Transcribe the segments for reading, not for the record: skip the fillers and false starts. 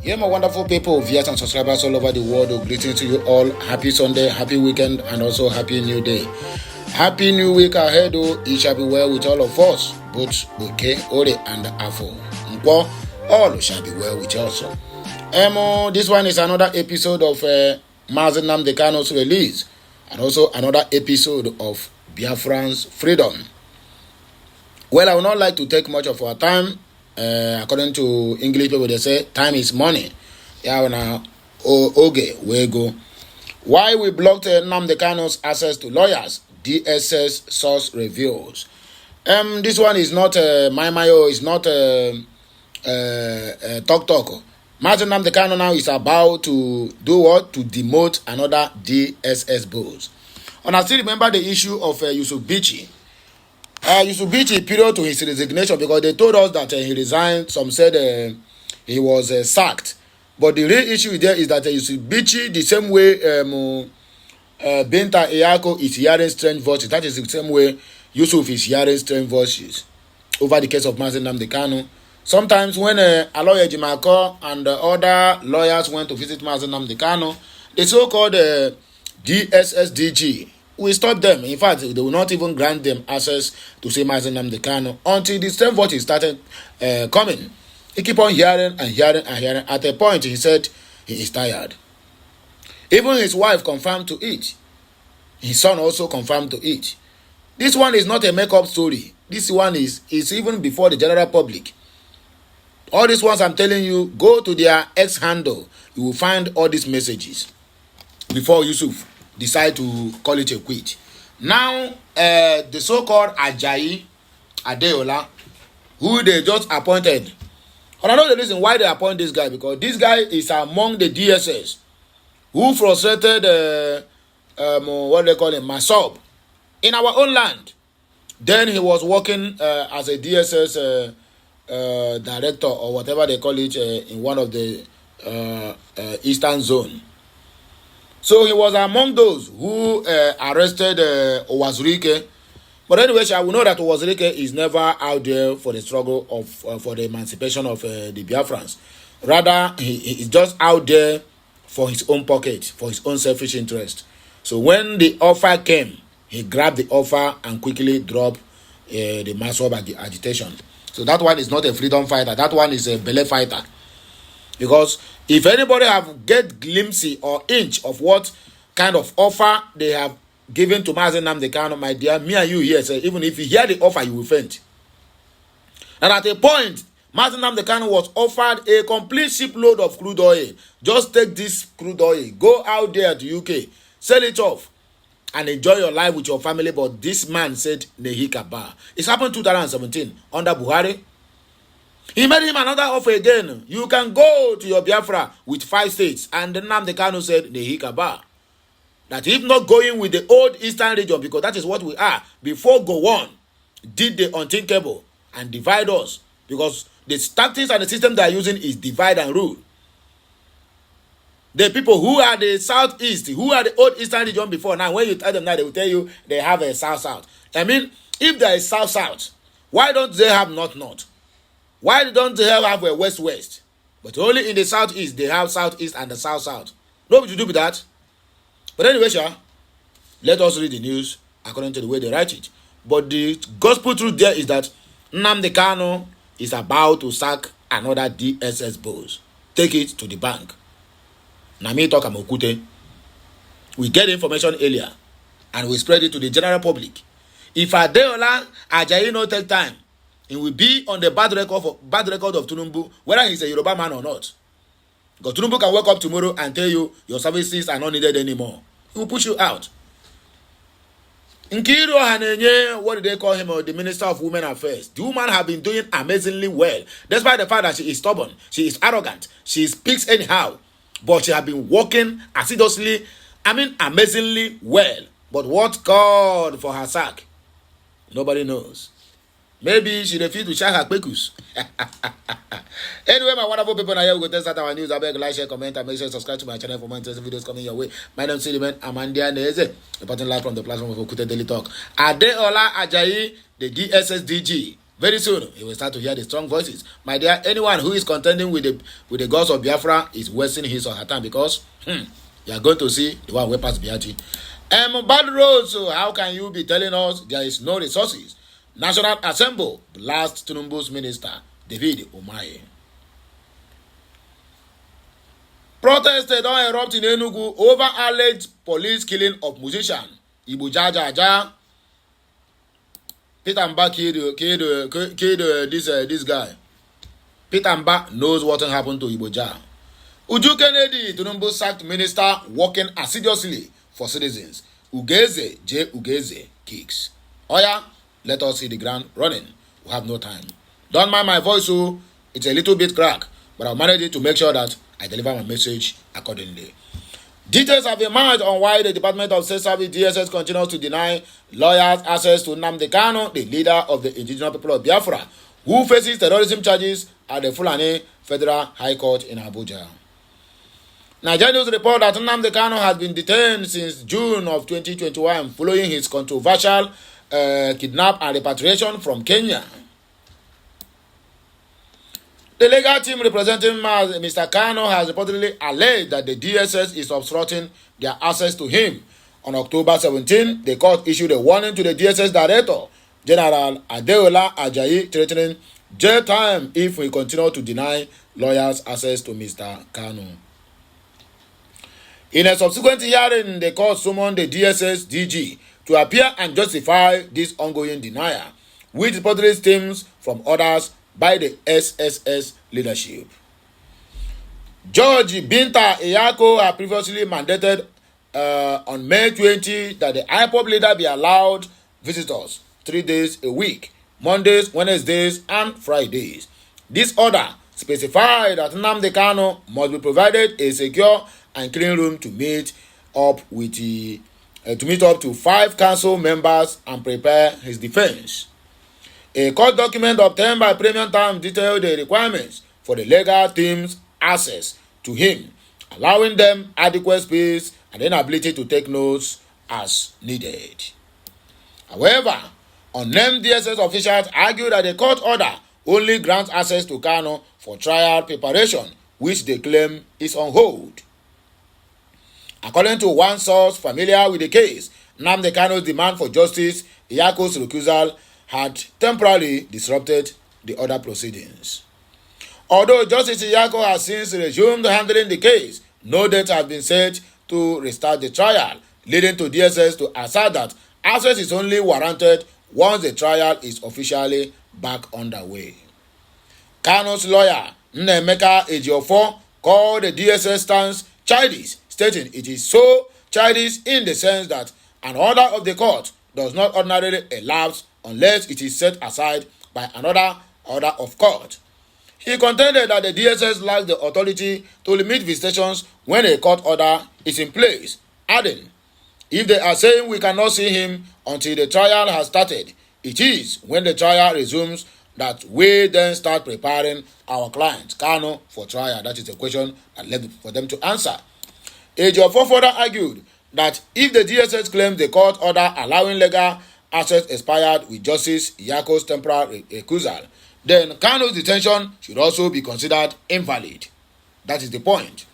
Yeah, my wonderful people, viewers and subscribers all over the world, greetings to you all. Happy Sunday, happy weekend, and also happy new day. Happy new week ahead, it shall be well with all of us, both Oke, Ore, and Afo. All shall be well with us. This one is another episode of Mazi Nnamdi Kanu's release, and also another episode of Biafran's freedom. Well, I would not like to take much of our time. According to English people, they say time is money. Yeah, now, okay, we go. Why we blocked Nnamdi Kanu's access to lawyers? DSS source reveals. This one is not Maimayo, it's not talk. Mazi Nnamdi Kanu now is about to do what? To demote another DSS boss. And I still remember the issue of Yusuf Bichi. Yusuf Bichi period to his resignation, because they told us that he resigned. Some said he was sacked. But the real issue there is that Yusuf Bichi, the same way Binta Eyako is hearing strange voices, that is the same way Yusuf is hearing strange voices over the case of Mazi Nnamdi Kanu. Sometimes when Aloye Jimako and other lawyers went to visit Mazi Nnamdi Kanu, the so-called DSSDG, we stop them. In fact, they will not even grant them access to see Mazi Nnamdi Kanu until the same voice started coming. He keep on hearing and hearing and hearing. At a point, he said he is tired. Even his wife confirmed to it. His son also confirmed to it. This one is not a make-up story. This one is even before the general public. All these ones I'm telling you, go to their X handle. You will find all these messages before Yusuf decide to call it a quit. Now, the so-called Ajayi Adeola, who they just appointed. And I know the reason why they appoint this guy, because this guy is among the DSS who frustrated, what they call him, Masob, in our own land. Then he was working as a DSS director, or whatever they call it, in one of the eastern zone. So he was among those who arrested Owazurike. But anyway, I will know that Owazurike is never out there for the struggle of for the emancipation of the Biafrans. Rather, he is just out there for his own pocket, for his own selfish interest. So when the offer came, he grabbed the offer and quickly dropped the massive agitation. So that one is not a freedom fighter. That one is a belle fighter. Because if anybody have get glimpse or inch of what kind of offer they have given to Mazi Nnamdi Kanu, my dear, me and you here, say, even if you hear the offer, you will faint. And at a point, Mazi Nnamdi Kanu was offered a complete shipload of crude oil. Just take this crude oil, go out there to UK, sell it off, and enjoy your life with your family. But this man said, Nehi Kaba. It happened 2017 under Buhari. He made him another offer again. You can go to your Biafra with 5 states. And then Nnamdi Kanu said, Nehi Kaba. That if not going with the old eastern region, because that is what we are, before Gowon did the unthinkable and divide us. Because the tactics and the system they are using is divide and rule. The people who are the southeast, who are the old eastern region before, now when you tell them now, they will tell you they have a south-south. I mean, if there is south-south, why don't they have north-north? Why don't they have a west-west? But only in the southeast, they have southeast and the south-south. Nobody to do with that. But anyway, let us read the news according to the way they write it. But the gospel truth there is that Nnamdi Kanu is about to sack another DSS boss. Take it to the bank. Nami talk Amokute. We get information earlier and we spread it to the general public. If Adeola Ajayi no take time, he will be on the bad record of Tinubu, whether he's a Yoruba man or not. Because Tinubu can wake up tomorrow and tell you your services are not needed anymore. He will push you out. Nkiru Hanenye, what did they call him? The Minister of Women Affairs. The woman have been doing amazingly well. Despite the fact that she is stubborn, she is arrogant, she speaks anyhow. But she has been working assiduously, amazingly well. But what God for her sack? Nobody knows. Maybe she refused to share her pekus. Anyway, my wonderful people, now we go test out our news. I beg, like, share, comment, and make sure you subscribe to my channel for more interesting videos coming your way. My name is Suleiman Amandia Neze, reporting live from the platform of Okute Daily Talk. Adeola Ajayi, the DSSDG, Very soon, you will start to hear the strong voices. My dear, anyone who is contending with the gods of Biafra is wasting his or her time, because you are going to see the one who pass Biachi. Bad roads, so how can you be telling us there is no resources? National Assembly blast Tinubu's minister, David Umahi. Protests don erupt in Enugu over alleged police killing of musician Igbo Jaja. Peter Mba killed this guy. Peter Mba knows what happened to Igbo Jaja. Uju Kennedy, Tinubu sacked minister working assiduously for citizens. Ugeze kicks. Oya, let us see the ground running. We have no time. Don't mind my voice, so it's a little bit crack, but I'll manage it to make sure that I deliver my message accordingly. Details have emerged on why the Department of State Service DSS continues to deny lawyers access to Nnamdi Kanu, the leader of the indigenous people of Biafra, who faces terrorism charges at the Fulani Federal High Court in Abuja. Nigerian news report that Nnamdi Kanu has been detained since June of 2021 following his controversial kidnap and repatriation from Kenya. The legal team representing Mr. Kanu has reportedly alleged that the DSS is obstructing their access to him. On October 17, the court issued a warning to the DSS Director, General Adeola Ajayi, threatening jail time if we continue to deny lawyers access to Mr. Kanu. In a subsequent hearing, the court summoned the DSS DG to appear and justify this ongoing denial, which reportedly stems from orders by the SSS leadership. George Binta Iyako had previously mandated on May 20 that the IPOB leader be allowed visitors 3 days a week, Mondays, Wednesdays, and Fridays. This order specified that Nnamdi Kanu must be provided a secure and clean room to meet up to 5 council members and prepare his defense. A court document obtained by Premium Times detailed the requirements for the legal team's access to him, allowing them adequate space and inability to take notes as needed. However, unnamed DSS officials argue that the court order only grants access to Kanu for trial preparation, which they claim is on hold. According to one source familiar with the case, Nnamdi Kanu's demand for justice, Iyako's recusal, had temporarily disrupted the other proceedings. Although Justice Iyako has since resumed handling the case, no date has been set to restart the trial, leading to DSS to assert that access is only warranted once the trial is officially back underway. Kanu's lawyer, Nnemeka Ejiofor, called the DSS stance childish, stating it is so childish in the sense that an order of the court does not ordinarily elapse unless it is set aside by another order of court. He contended that the DSS lacks the authority to limit visitations when a court order is in place, adding, if they are saying we cannot see him until the trial has started, it is when the trial resumes that we then start preparing our client, Kanu, for trial. That is a question that left for them to answer. Ejiofor further argued that if the DSS claims the court order allowing legal access expired with Justice Iyako's temporary recusal, then Kanu's detention should also be considered invalid. That is the point.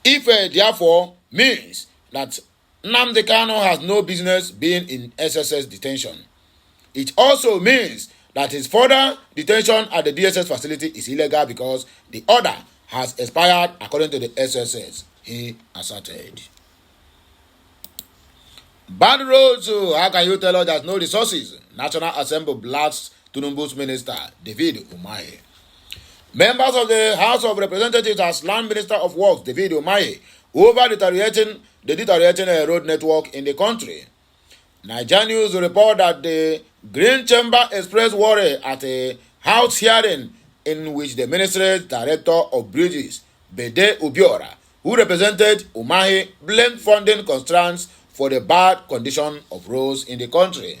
If therefore means that Nnamdi Kanu has no business being in SSS detention, it also means that his further detention at the DSS facility is illegal because the order has expired according to the SSS, he asserted. Bad roads, how can you tell us there's no resources? National Assembly blasts Tinubu's minister, David Umahi. Members of the House of Representatives as Land Minister of Works, David Umahi, over the deteriorating road network in the country. Nigerian news report that the Green Chamber expressed worry at a House hearing in which the Ministry's Director of Bridges, Bede Obiora, who represented Umahi, blamed funding constraints for the bad condition of roads in the country.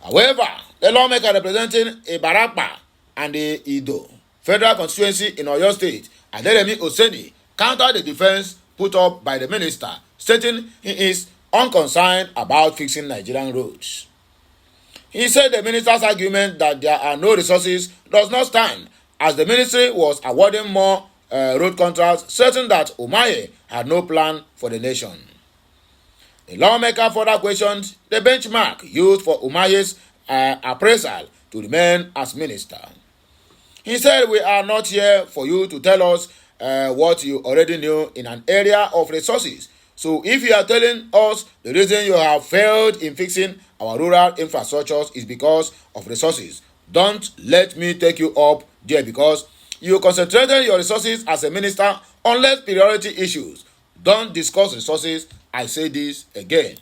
However, the lawmaker representing Ibarapa and the Ido Federal Constituency in Oyo State, Aderemi Oseni, countered the defense put up by the minister, stating he is unconcerned about fixing Nigerian roads. He said the minister's argument that there are no resources does not stand, as the ministry was awarding more road contracts, certain that Umahi had no plan for the nation. The lawmaker further questioned the benchmark used for Umahi's appraisal to remain as minister. He said, "We are not here for you to tell us what you already knew in an area of resources. So if you are telling us the reason you have failed in fixing our rural infrastructures is because of resources, don't let me take you up there, because you concentrated your resources as a minister on less priority issues. Don't discuss resources. I say this again.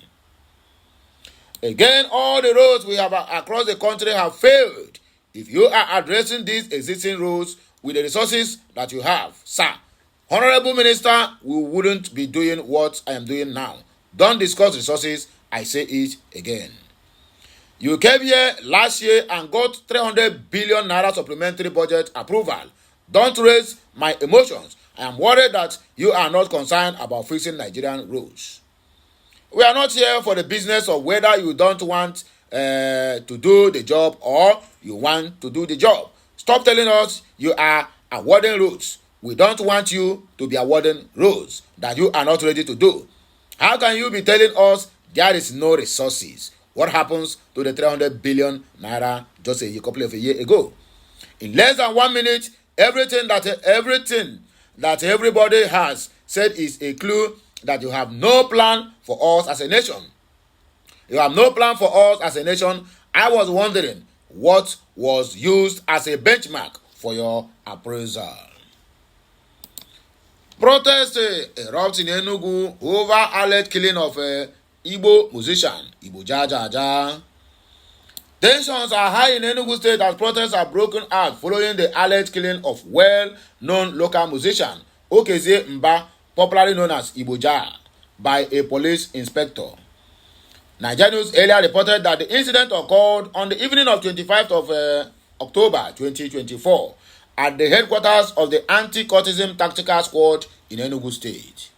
Again, all the roads we have across the country have failed. If you are addressing these existing roads with the resources that you have, sir, Honorable Minister, we wouldn't be doing what I am doing now. Don't discuss resources. I say it again. You came here last year and got 300 billion naira supplementary budget approval. Don't raise my emotions. I am worried that you are not concerned about fixing Nigerian roads. We are not here for the business of whether you don't want to do the job or you want to do the job. Stop telling us you are awarding roads. We don't want you to be awarding roads that you are not ready to do. How can you be telling us there is no resources? What happens to the 300 billion naira just a couple of years ago? In less than 1 minute, everything that everybody has said is a clue that you have no plan for us as a nation. You have no plan for us as a nation. I was wondering what was used as a benchmark for your appraisal. Protests erupt in Enugu over alleged killing of Igbo musician Igbo Jaja. Tensions are high in Enugu State as protests are broken out following the alleged killing of well-known local musician Okezie Mba, popularly known as Igbo Jaja, by a police inspector. Nigeria News earlier reported that the incident occurred on the evening of 25th of October 2024 at the headquarters of the Anti-Cultism Tactical Squad in Enugu State.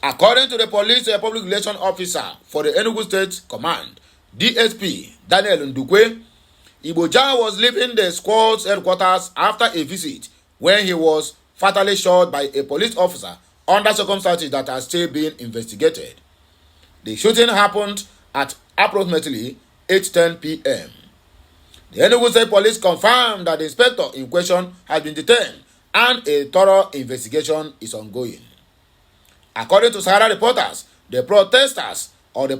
According to the police public relations officer for the Enugu State Command, DSP Daniel Ndukwe, Igbo Jaja was leaving the squad's headquarters after a visit when he was fatally shot by a police officer under circumstances that are still being investigated. The shooting happened at approximately 8:10 p.m. The Enugu State Police confirmed that the inspector in question has been detained and a thorough investigation is ongoing. According to Sahara reporters, the protests have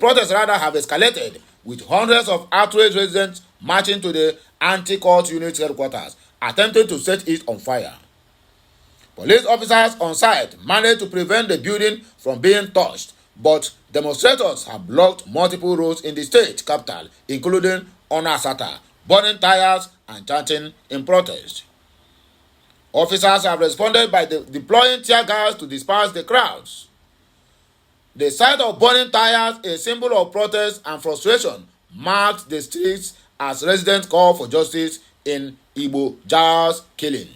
escalated, with hundreds of outraged residents marching to the anti-cult unit headquarters, attempting to set it on fire. Police officers on site managed to prevent the building from being touched, but demonstrators have blocked multiple roads in the state capital, including Onasata, burning tires and chanting in protest. Officers have responded by deploying tear gas to disperse the crowds. The sight of burning tires, a symbol of protest and frustration, marked the streets as residents call for justice in Igbo Jaja's killing.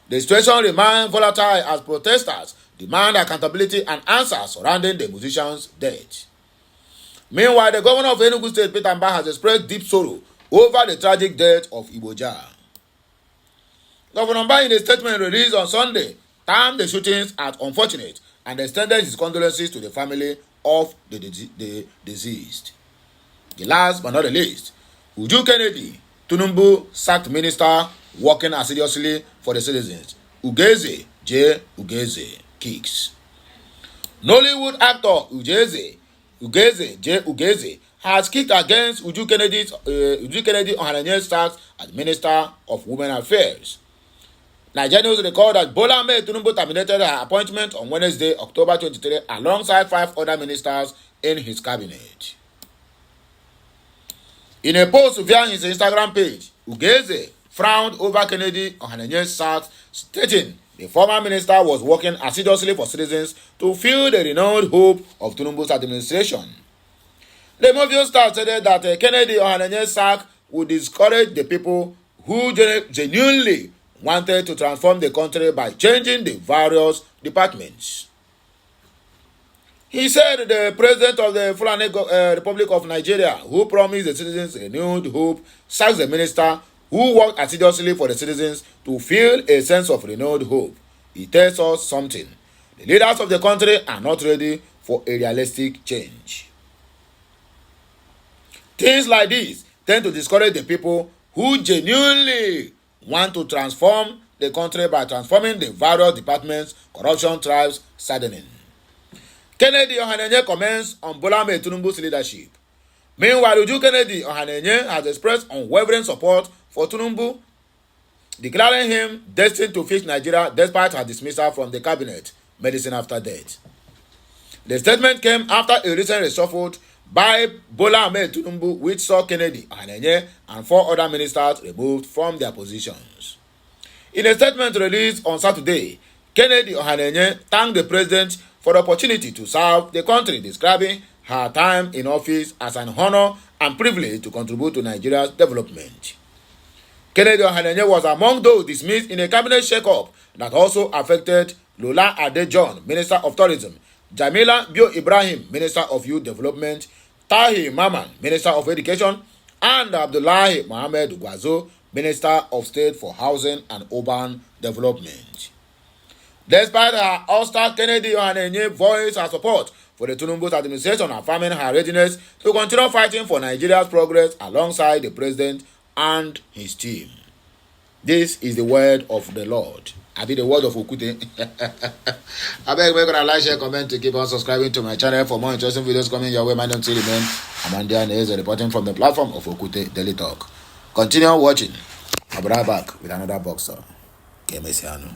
The situation remains volatile as protesters demand accountability and answers surrounding the musician's death. Meanwhile, the governor of Enugu State, Peter Mba, has expressed deep sorrow over the tragic death of Igbo Jaja. Governor Mba, in a statement released on Sunday, termed the shootings as unfortunate and extended his condolences to the family of the deceased. The last but not the least, Uju Kennedy, Tinubu sacked minister working assiduously for the citizens. Ugeze J. Ugeze kicks. Nollywood actor Ugeze J. Ugeze has kicked against Uju Kennedy Ohanenye's sack as Minister of Women Affairs. Nigeria News record that Bola Ahmed Tinubu terminated her appointment on Wednesday, October 23, alongside 5 other ministers in his cabinet. In a post via his Instagram page, Ugeze frowned over Kennedy Ohanenye's sack, stating the former minister was working assiduously for citizens to fuel the renewed hope of Tinubu's administration. The movie star stated that Kennedy Ohanenye's sack would discourage the people who genuinely wanted to transform the country by changing the various departments. He said the president of the Fulani Republic of Nigeria, who promised the citizens renewed hope, sacks the minister who worked assiduously for the citizens to feel a sense of renewed hope. He tells us something. The leaders of the country are not ready for a realistic change. Things like this tend to discourage the people who genuinely want to transform the country by transforming the various departments corruption thrives saddening. Kennedy Ohanenye comments on Bola Ahmed Tinubu's leadership. Meanwhile, Uju Kennedy Ohanenye has expressed unwavering support for Tinubu, declaring him destined to fix Nigeria despite her dismissal from the cabinet, medicine after death. The statement came after a recent reshuffle by Bola Ahmed Tinubu, which saw Kennedy Ohanenye and 4 other ministers removed from their positions. In a statement released on Saturday, Kennedy Ohanenye thanked the president for the opportunity to serve the country, describing her time in office as an honor and privilege to contribute to Nigeria's development. Kennedy Ohanenye was among those dismissed in a cabinet shake-up that also affected Lola Adejohn, Minister of Tourism, Jamila Bio Ibrahim, Minister of Youth Development, Tahir Maman, Minister of Education, and Abdullahi Mohammed Gwazo, Minister of State for Housing and Urban Development. Despite her hostile, Kennedy Ohanenye voiced her support for the Tinubu administration, affirming her readiness to continue fighting for Nigeria's progress alongside the president and his team. This is the word of the Lord. I be the word of Okute. I beg you to like, share, comment, to keep on subscribing to my channel for more interesting videos coming your way. My name is Remain. I'm Andy reporting from the platform of Okute Daily Talk. Continue watching. I'll be right back with another boxer. Kemesiano.